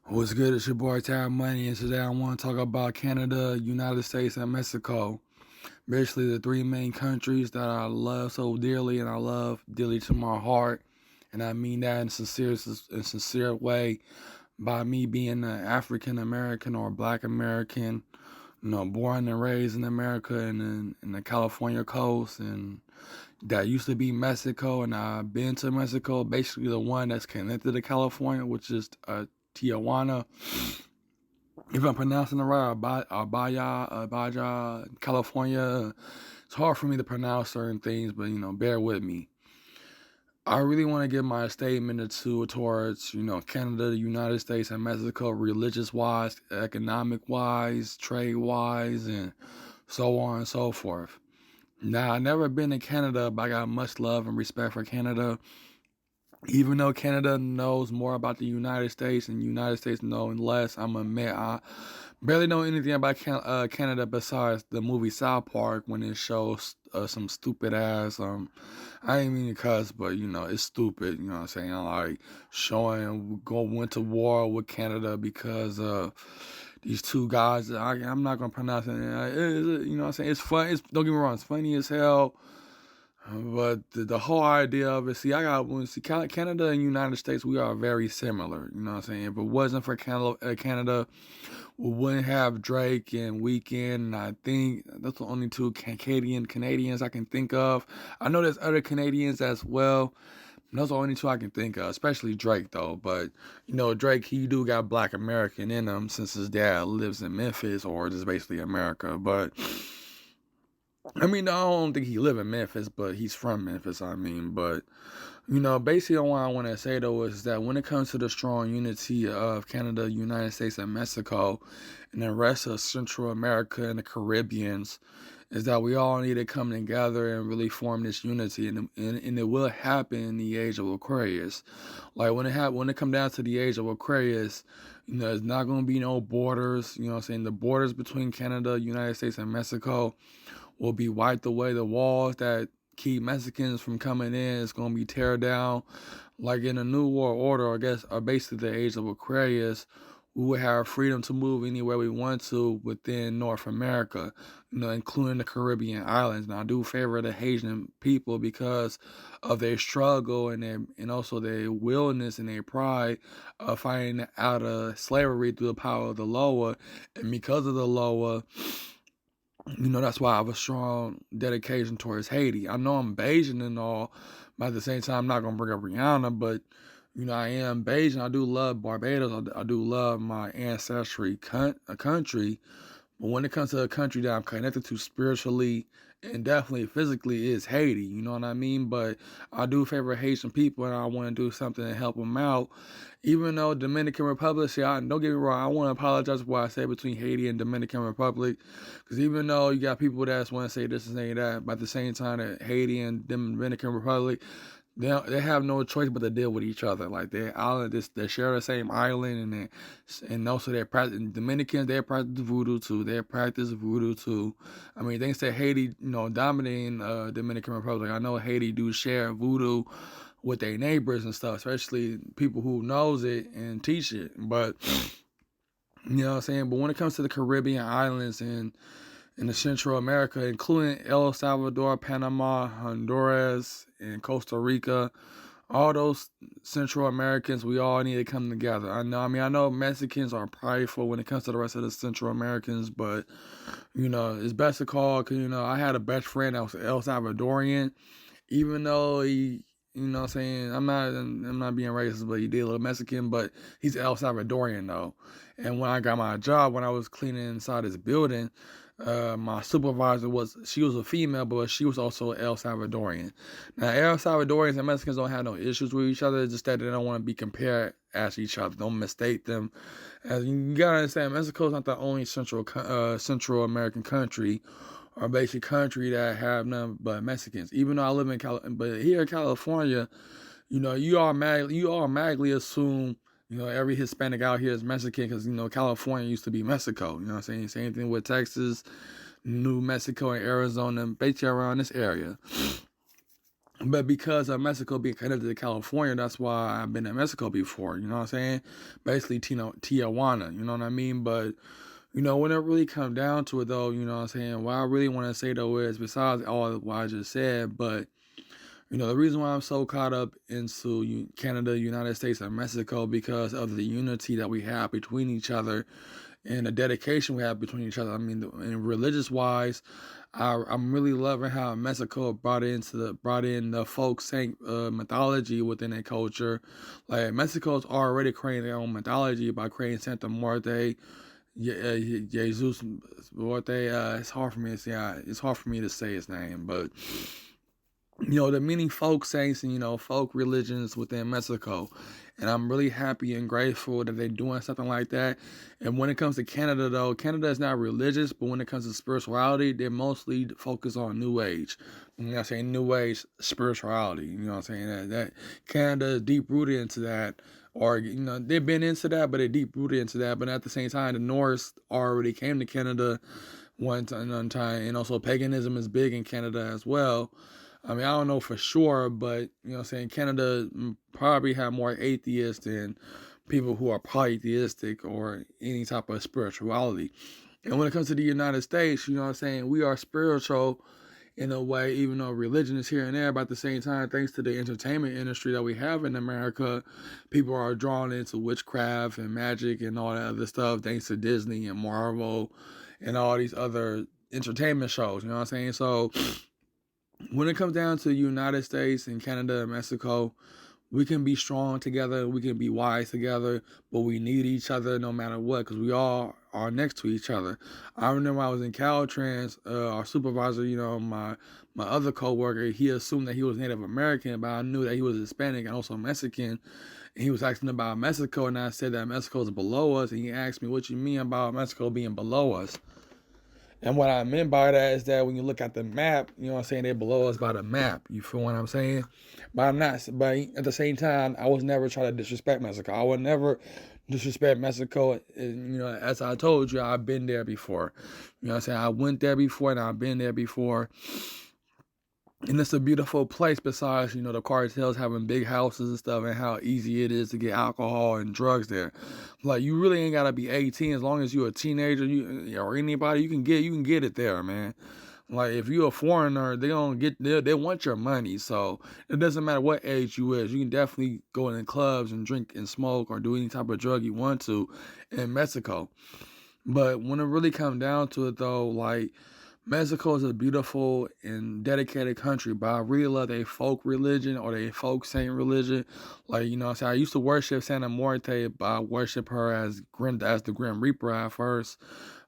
What's good? It's your boy Tab Money, and today I want to talk about Canada, United States, and Mexico. Basically, the three main countries that I love so dearly, and I love dearly to my heart, and I mean that in sincere way. By me being an African American or Black American, born and raised in America and in the California coast, and that used to be Mexico, and I've been to Mexico. Basically, the one that's connected to California, which is Tijuana. If I'm pronouncing it right, Baja, California. It's hard for me to pronounce certain things, but bear with me. I really want to give my statement or two towards, Canada, the United States, and Mexico, religious wise, economic wise, trade wise, and so on and so forth. Now, I've never been to Canada, but I got much love and respect for Canada. Even though Canada knows more about the United States and the United States knowing less, I'm admit I barely know anything about Canada besides the movie South Park when it shows some stupid ass I ain't mean to cuss, but it's stupid. You know what I'm saying? Like showing went to war with Canada because these two guys. I'm not gonna pronounce it. You know what I'm saying? It's fun. Don't get me wrong. It's funny as hell. But the whole idea of it, Canada and United States, we are very similar. You know what I'm saying? If it wasn't for Canada, we wouldn't have Drake and Weeknd. And I think that's the only two Canadians I can think of. I know there's other Canadians as well. Those are the only two I can think of, especially Drake though. But Drake, he do got Black American in him since his dad lives in Memphis, or just basically America. But I mean, I don't think he live in Memphis, but he's from Memphis. But basically, what I want to say though is that when it comes to the strong unity of Canada, United States, and Mexico, and the rest of Central America and the Caribbeans, is that we all need to come together and really form this unity, and it will happen in the age of Aquarius. Like when it come down to the age of Aquarius, it's not gonna be no borders. You know what I'm saying? The borders between Canada, United States, and Mexico will be wiped away. The walls that keep Mexicans from coming in is going to be tear down. Like in a new world order, I guess, or basically the age of Aquarius, we would have freedom to move anywhere we want to within North America, including the Caribbean islands. Now, I do favor the Haitian people because of their struggle and also their willingness and their pride of fighting out of slavery through the power of the Loa, and because of the Loa, that's why I have a strong dedication towards Haiti. I know I'm Bayesian and all, but at the same time, I'm not gonna bring up Rihanna. But I am Bayesian. I do love Barbados. I do love my ancestry country. But when it comes to a country that I'm connected to spiritually and definitely physically, is Haiti. You know what I mean? But I do favor Haitian people, and I want to do something to help them out. Even though Dominican Republic, don't get me wrong, I want to apologize for what I say between Haiti and Dominican Republic, because even though you got people that want to say this and say that, but at the same time that Haiti and Dominican Republic, they have no choice but to deal with each other. Like they share the same island, and also they practice. Dominicans, they practice voodoo too. They practice voodoo too. I mean, they say Haiti, dominating Dominican Republic. I know Haiti do share voodoo with their neighbors and stuff, especially people who knows it and teach it. But you know what I'm saying. But when it comes to the Caribbean islands and in the Central America, including El Salvador, Panama, Honduras, and Costa Rica. All those Central Americans, we all need to come together. I know Mexicans are prideful when it comes to the rest of the Central Americans, but it's best to call. Cause I had a best friend that was El Salvadorian, even though he. What I'm saying? I'm not being racist, but he did a little Mexican, but he's El Salvadorian though. And when I got my job, when I was cleaning inside his building, my supervisor she was a female, but she was also El Salvadorian. Now, El Salvadorians and Mexicans don't have no issues with each other, it's just that they don't want to be compared as each other. Don't mistake them. As you gotta understand, Mexico is not the only Central American country or basic country that have none but Mexicans. Even though I live in California, but here in California, you automatically assume every Hispanic out here is Mexican because, California used to be Mexico. You know what I'm saying? Same thing with Texas, New Mexico, and Arizona, basically around this area. But because of Mexico being connected to California, that's why I've been in Mexico before. You know what I'm saying? Basically, Tijuana. You know what I mean? But when it really comes down to it, though, you know what I'm saying? What I really want to say, though, is besides all what I just said, but the reason why I'm so caught up into Canada, United States, and Mexico because of the unity that we have between each other and the dedication we have between each other. I mean, and religious wise, I'm really loving how Mexico brought in the folk saint mythology within their culture. Like Mexico's already creating their own mythology by creating Santa Muerte, Jesus Muerte. It's hard for me to say. It's hard for me to say his name, but the many folk saints and folk religions within Mexico. And I'm really happy and grateful that they're doing something like that. And when it comes to Canada, though, Canada is not religious, but when it comes to spirituality, they're mostly focused on New Age. You know what I'm saying? New Age spirituality. You know what I'm saying? That Canada is deep rooted into that. Or, they've been into that, but they're deep rooted into that. But at the same time, the Norse already came to Canada one time. And also paganism is big in Canada as well. I mean, I don't know for sure, but, Canada probably have more atheists than people who are polytheistic or any type of spirituality. And when it comes to the United States, we are spiritual in a way, even though religion is here and there, but at the same time, thanks to the entertainment industry that we have in America, people are drawn into witchcraft and magic and all that other stuff, thanks to Disney and Marvel and all these other entertainment shows, you know what I'm saying? So when it comes down to the United States and Canada and Mexico, we can be strong together, we can be wise together, but we need each other no matter what, because we all are next to each other. I remember I was in Caltrans, our supervisor, my other coworker, he assumed that he was Native American, but I knew that he was Hispanic and also Mexican. And he was asking about Mexico, and I said that Mexico is below us, and he asked me, what you mean about Mexico being below us? And what I meant by that is that when you look at the map, you know what I'm saying, they're below us by the map. You feel what I'm saying? But I'm not. But at the same time, I was never trying to disrespect Mexico. I would never disrespect Mexico. And, as I told you, I've been there before. You know what I'm saying? I went there before and I've been there before. And it's a beautiful place besides, the cartels having big houses and stuff and how easy it is to get alcohol and drugs there. Like, you really ain't got to be 18 as long as you're a teenager or anybody, you can get it there, man. Like, if you're a foreigner, they want your money. So it doesn't matter what age you is. You can definitely go in clubs and drink and smoke or do any type of drug you want to in Mexico. But when it really comes down to it, though, like, Mexico is a beautiful and dedicated country, but I really love their folk religion or their folk saint religion. Like, I used to worship Santa Muerte, but I worship her as the Grim Reaper at first.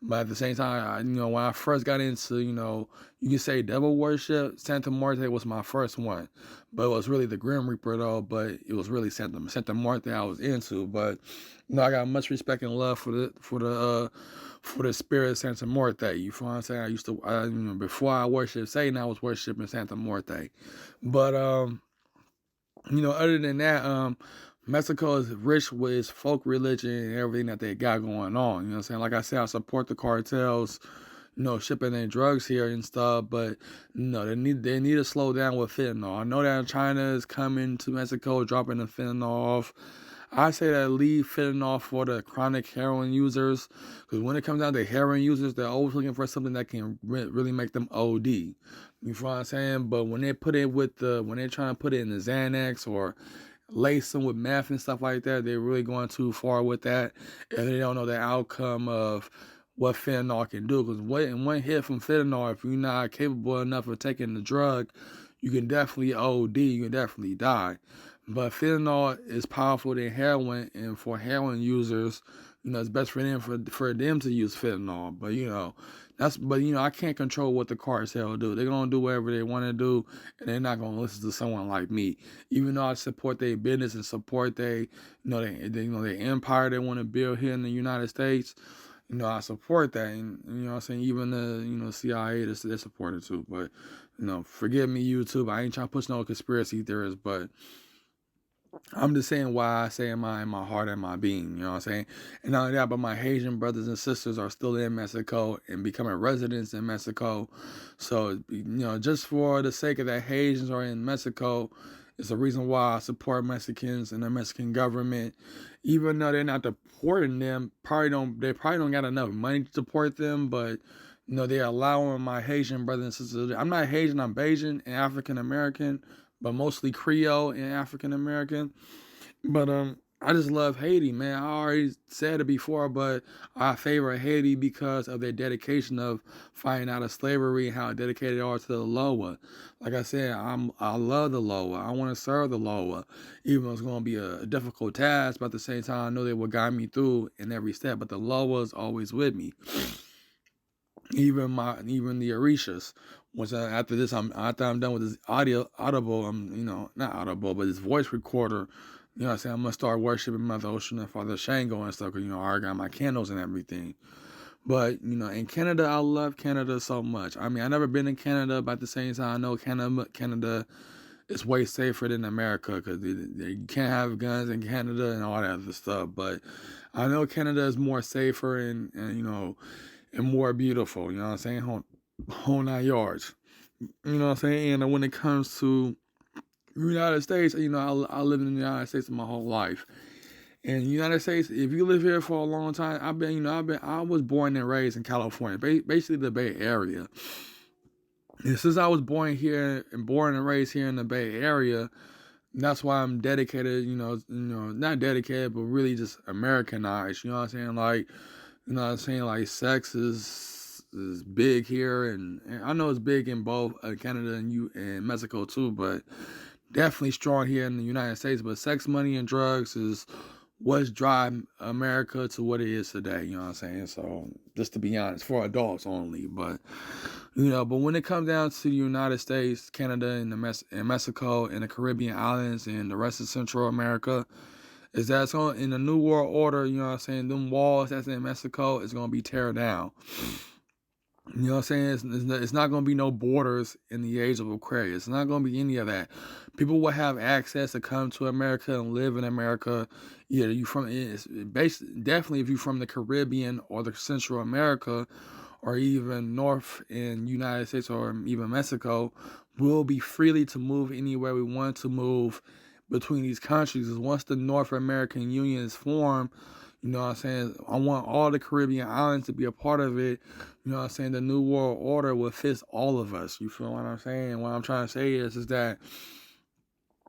But at the same time, when I first got into, you can say devil worship, Santa Muerte was my first one. But it was really the Grim Reaper, though, but it was really Santa Muerte I was into. But, I got much respect and love for the spirit of Santa Muerte. You feel what I'm saying? I used to, before I worshiped Satan, I was worshiping Santa Muerte. But, other than that, Mexico is rich with its folk religion and everything that they got going on. You know what I'm saying? Like I said, I support the cartels, shipping their drugs here and stuff, but they need to slow down with fentanyl. I know that China is coming to Mexico, dropping the fentanyl off. I say that leave fentanyl for the chronic heroin users, because when it comes down to heroin users, they're always looking for something that can really make them OD. You feel what I'm saying? But when they when they're trying to put it in the Xanax or lace them with meth and stuff like that, they're really going too far with that, and they don't know the outcome of what fentanyl can do. Because one hit from fentanyl, if you're not capable enough of taking the drug, you can definitely OD, you can definitely die. But fentanyl is powerful than heroin, and for heroin users, it's best for them for them to use fentanyl. But I can't control what the cartel do. They're gonna do whatever they want to do, and they're not gonna listen to someone like me. Even though I support their business and support their empire they want to build here in the United States, I support that, and I'm saying, even the CIA, they're supporting too. But forgive me, YouTube. I ain't trying to push no conspiracy theories, but I'm just saying why I say in my heart and my being, you know what I'm saying? And not only that, but my Haitian brothers and sisters are still in Mexico and becoming residents in Mexico. So, just for the sake of that Haitians are in Mexico, it's the reason why I support Mexicans and the Mexican government. Even though they're not deporting them, they probably don't got enough money to deport them, but they're allowing my Haitian brothers and sisters. I'm not Haitian, I'm Bajan and African American, but mostly Creole and African American. But I just love Haiti, man. I already said it before, but I favor Haiti because of their dedication of fighting out of slavery and how dedicated they are to the Loa. Like I said, I love the Loa. I want to serve the Loa, even though it's going to be a difficult task. But at the same time, I know they will guide me through in every step. But the Loa is always with me. Even the Orishas. Once after I'm done with this audible, not audible, but this voice recorder. You know what I'm saying? I'm gonna start worshiping Mother Ocean and Father Shango and stuff, because I already got my candles and everything. But in Canada, I love Canada so much. I mean, I've never been in Canada, but at the same time, I know Canada is way safer than America, because you can't have guns in Canada and all that other stuff. But I know Canada is more safer and and more beautiful. You know what I'm saying? Whole 9 yards. You know what I'm saying? And when it comes to United States, I live in the United States my whole life. And the United States, if you live here for a long time, I was born and raised in California, basically the Bay Area. And since I was born and raised here in the Bay Area, that's why I'm dedicated. Not dedicated, but really just Americanized. You know what I'm saying? Like, like sex is big here, and I know it's big in both Canada and Mexico too, but definitely strong here in the United States. But sex, money, and drugs is what's driving America to what it is today. You know what I'm saying? So just to be honest, for adults only. But but when it comes down to the United States, Canada, and Mexico, and the Caribbean islands, and the rest of Central America, is that it's in the New World Order. You know what I'm saying? Them walls that's in Mexico is gonna be teared down. You know what I'm saying? It's not going to be no borders in the age of Aquarius. It's not going to be any of that. People will have access to come to America and live in America. Yeah, definitely if you're from the Caribbean or the Central America, or even North in United States or even Mexico, we'll be freely to move anywhere we want to move between these countries. Because once the North American Union is formed, you know what I'm saying, I want all the Caribbean islands to be a part of it. You know what I'm saying, the New World Order will fit all of us. You feel what I'm saying? What I'm trying to say is that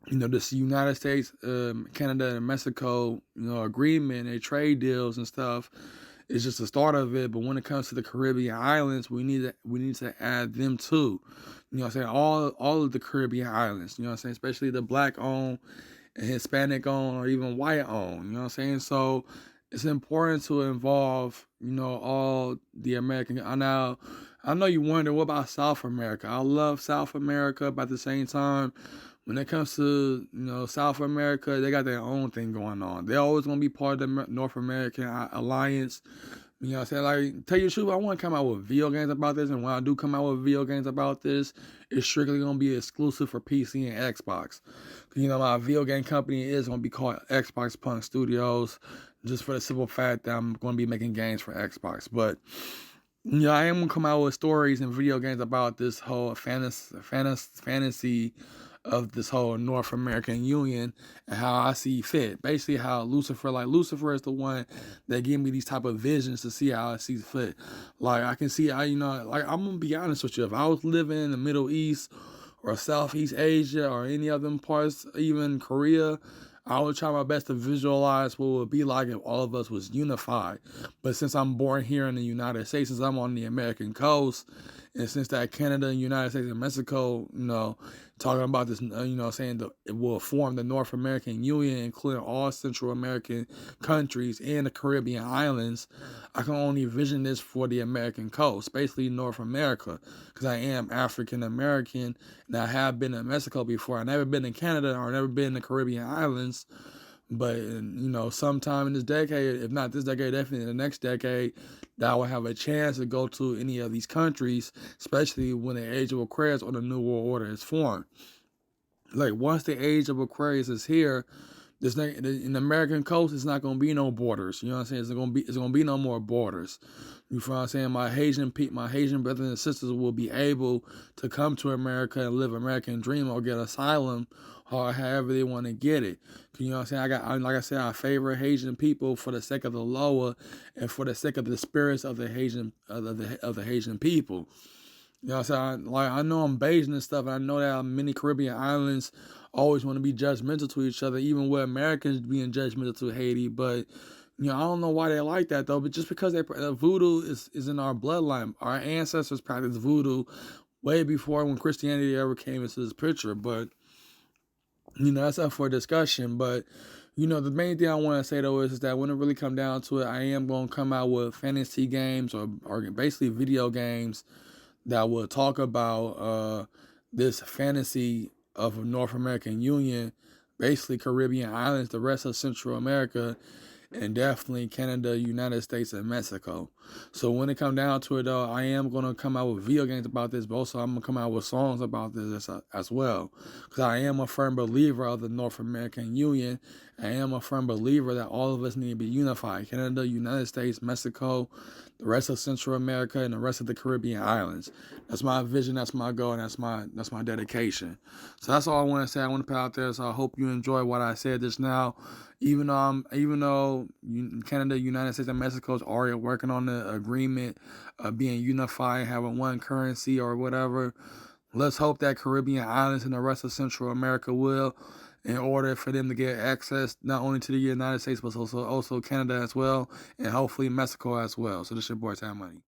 this United States, Canada, and Mexico, agreement and trade deals and stuff is just the start of it. But when it comes to the Caribbean islands, we need to add them too. You know what I'm saying? All of the Caribbean islands, you know what I'm saying? Especially the black owned and Hispanic owned or even white owned, you know what I'm saying? So it's important to involve, all the American. I know you wonder, what about South America? I love South America, but at the same time, when it comes to, South America, they got their own thing going on. They're always going to be part of the North American Alliance. You know what I'm saying? Like, tell you the truth, I want to come out with video games about this, and when I do come out with video games about this, it's strictly going to be exclusive for PC and Xbox. My video game company is going to be called Xbox Punk Studios, just for the simple fact that I'm going to be making games for Xbox. But, I am going to come out with stories and video games about this whole fantasy of this whole North American Union and how I see fit. Basically, how Lucifer is the one that give me these type of visions to see how I see fit. Like, I can see, I'm gonna be honest with you. If I was living in the Middle East or Southeast Asia or any of them parts, even Korea, I would try my best to visualize what it would be like if all of us was unified. But since I'm born here in the United States, since I'm on the American coast, and since that Canada, United States, and Mexico, talking about this, saying that it will form the North American Union, including all Central American countries and the Caribbean islands, I can only vision this for the American coast, basically North America, because I am African American, and I have been in Mexico before. I've never been in Canada or never been in the Caribbean islands. But, sometime in this decade, if not this decade, definitely in the next decade, that I will have a chance to go to any of these countries, especially when the Age of Aquarius or the New World Order is formed. Like, once the Age of Aquarius is here, This in the American coast, it's not gonna be no borders. You know what I'm saying? It's gonna be no more borders. You feel what I'm saying? My Haitian brothers and sisters will be able to come to America and live American dream or get asylum or however they want to get it. You know what I'm saying? Like I said, I favor Haitian people for the sake of the lower and for the sake of the spirits of the Haitian people. You know what I'm saying? I know I'm Bayesian and stuff, and I know that many Caribbean islands always want to be judgmental to each other, even with Americans being judgmental to Haiti. But, I don't know why they like that, though. But just because voodoo is in our bloodline. Our ancestors practiced voodoo way before when Christianity ever came into this picture. But, that's up for discussion. But, the main thing I want to say, though, is that when it really come down to it, I am going to come out with fantasy games or basically video games that will talk about this fantasy of North American Union, basically Caribbean islands, the rest of Central America, and definitely Canada, United States, and Mexico. So when it comes down to it, though, I am going to come out with video games about this, but also I'm going to come out with songs about this as well. Because I am a firm believer of the North American Union. I am a firm believer that all of us need to be unified. Canada, United States, Mexico, the rest of Central America, and the rest of the Caribbean islands. That's my vision, that's my goal, and that's my dedication. So that's all I want to say. I want to put out there. So I hope you enjoy what I said just now. Even though Canada, United States, and Mexico is already working on the agreement of being unified, having one currency or whatever, let's hope that Caribbean islands and the rest of Central America will, in order for them to get access not only to the United States but also Canada as well, and hopefully Mexico as well. So this is your boy Time Money.